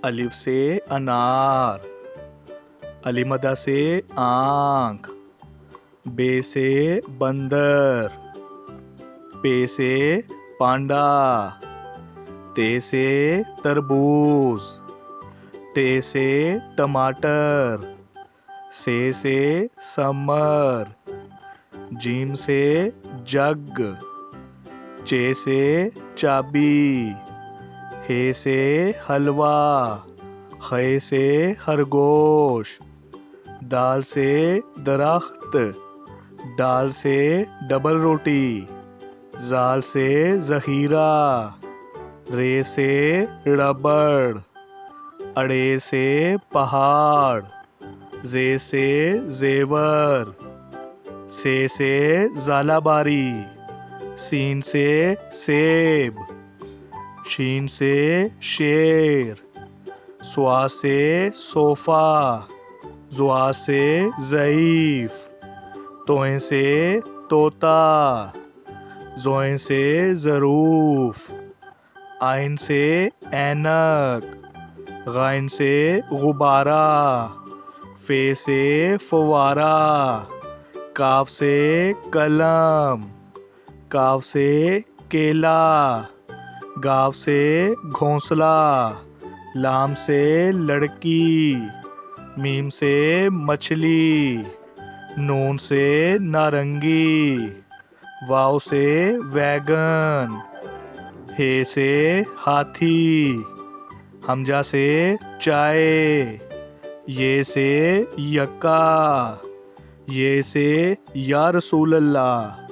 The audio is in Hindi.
अलिफ से अनार, अलीमदा से आँख, बे से बंदर, पे से पांडा, ते से तरबूज, टे से टमाटर, से समर, जीम से जग, चे से चाबी, हे से हलवा, खे से खरगोश, दाल से दरख्त, डाल से डबल रोटी, जाल से ज़हीरा, रे से रबड़, अड़े से पहाड़, जे से जेवर, से ज़ालाबारी, सीन से सेब, शीन से शेर, स्वा से सोफ़ा, ज़ुआ से ज़ईफ़, तोएं से तोता, ज़ोएं से ज़रूफ़, आइन से ऐनक, गाइन से गुब्बारा, फे से फवारा, काफ से कलम, काफ से केला, गाव से घोंसला, लाम से लड़की, मीम से मछली, नून से नारंगी, वाव से वैगन, हे से हाथी, हमजा से चाय, ये से यक्का, ये से या रसूल अल्लाह।